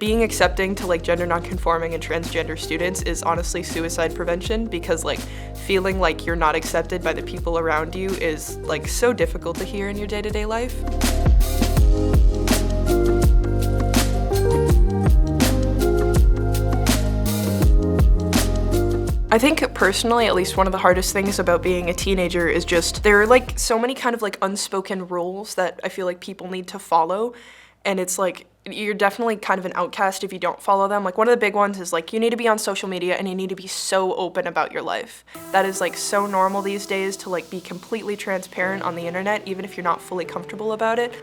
Being accepting to like gender nonconforming and transgender students is honestly suicide prevention, because like feeling like you're not accepted by the people around you is like so difficult to hear in your day-to-day life. I think personally, at least one of the hardest things about being a teenager is just there are like so many kind of like unspoken rules that I feel like people need to follow, and it's like you're definitely kind of an outcast if you don't follow them. Like one of the big ones is like you need to be on social media and you need to be so open about your life. That is like so normal these days to like be completely transparent on the internet, even if you're not fully comfortable about it.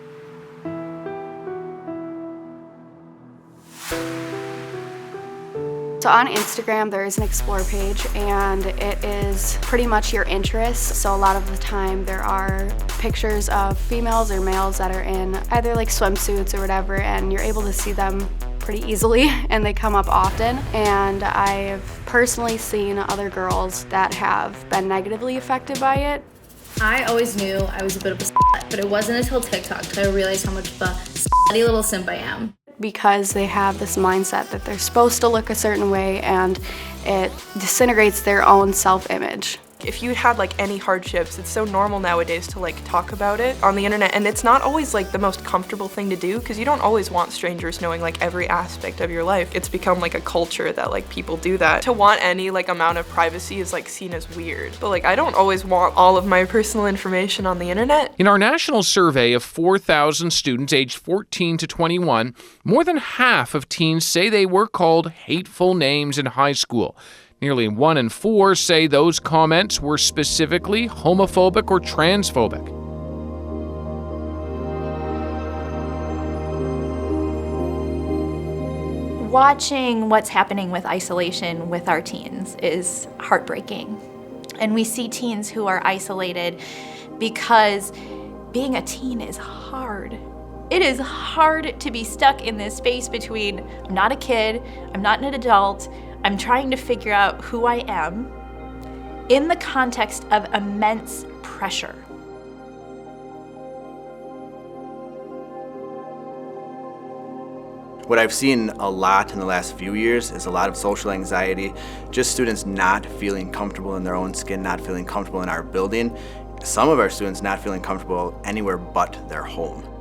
So on Instagram, there is an explore page, and it is pretty much your interests. So a lot of the time there are pictures of females or males that are in either like swimsuits or whatever, and you're able to see them pretty easily, and they come up often. And I've personally seen other girls that have been negatively affected by it. I always knew I was a bit of a slut, but it wasn't until TikTok that I realized how much of a slutty little simp I am. Because they have this mindset that they're supposed to look a certain way, and it disintegrates their own self-image. If you had like any hardships, it's so normal nowadays to like talk about it on the internet, and it's not always like the most comfortable thing to do because you don't always want strangers knowing like every aspect of your life. It's become like a culture that like people do that. To want any like amount of privacy is like seen as weird, but like I don't always want all of my personal information on the internet. In our national survey of 4,000 students aged 14 to 21, more than half of teens say they were called hateful names in high school. Nearly 1 in 4 say those comments were specifically homophobic or transphobic. Watching what's happening with isolation with our teens is heartbreaking. And we see teens who are isolated because being a teen is hard. It is hard to be stuck in this space between I'm not a kid, I'm not an adult, I'm trying to figure out who I am in the context of immense pressure. What I've seen a lot in the last few years is a lot of social anxiety, just students not feeling comfortable in their own skin, not feeling comfortable in our building. Some of our students not feeling comfortable anywhere but their home.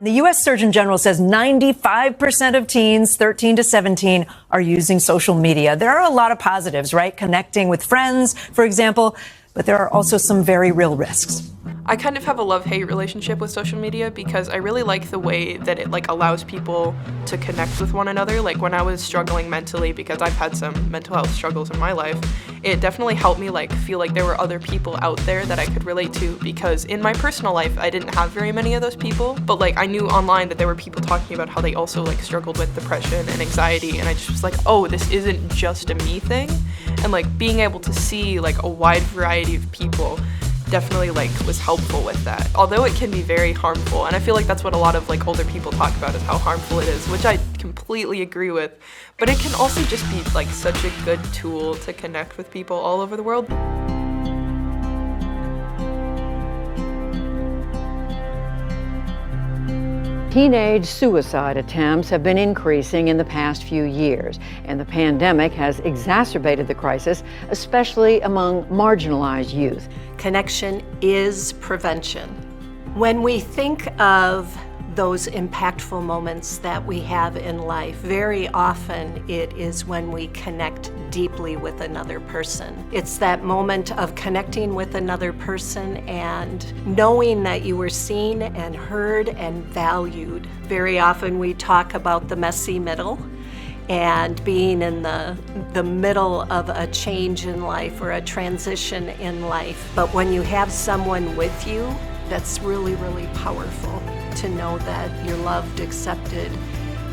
The U.S. Surgeon General says 95% of teens 13 to 17 are using social media. There are a lot of positives, right? Connecting with friends, for example, but there are also some very real risks. I kind of have a love-hate relationship with social media because I really like the way that it like allows people to connect with one another. Like when I was struggling mentally, because I've had some mental health struggles in my life, it definitely helped me like feel like there were other people out there that I could relate to, because in my personal life I didn't have very many of those people, but like I knew online that there were people talking about how they also like struggled with depression and anxiety, and I just was like, oh, this isn't just a me thing. And like being able to see like a wide variety of people definitely like was helpful with that, although it can be very harmful. And I feel like that's what a lot of like older people talk about, is how harmful it is, which I completely agree with, but it can also just be like such a good tool to connect with people all over the world. Teenage suicide attempts have been increasing in the past few years, and the pandemic has exacerbated the crisis, especially among marginalized youth. Connection is prevention. When we think of those impactful moments that we have in life, very often it is when we connect deeply with another person. It's that moment of connecting with another person and knowing that you were seen and heard and valued. Very often we talk about the messy middle and being in the middle of a change in life or a transition in life. But when you have someone with you, that's really, really powerful to know that you're loved, accepted,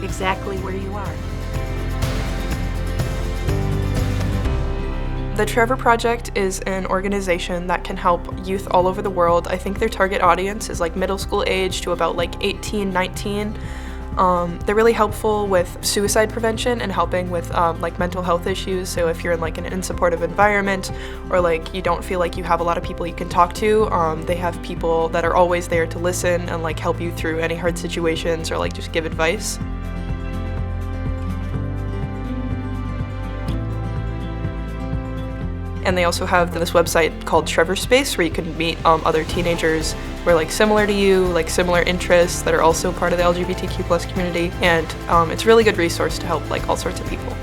exactly where you are. The Trevor Project is an organization that can help youth all over the world. I think their target audience is like middle school age to about like 18, 19. They're really helpful with suicide prevention and helping with like mental health issues. So if you're in like an unsupportive environment or like you don't feel like you have a lot of people you can talk to, they have people that are always there to listen and like help you through any hard situations or like just give advice. And they also have this website called Trevor Space where you can meet other teenagers who are like similar to you, like similar interests that are also part of the LGBTQ+ community. And it's a really good resource to help like all sorts of people.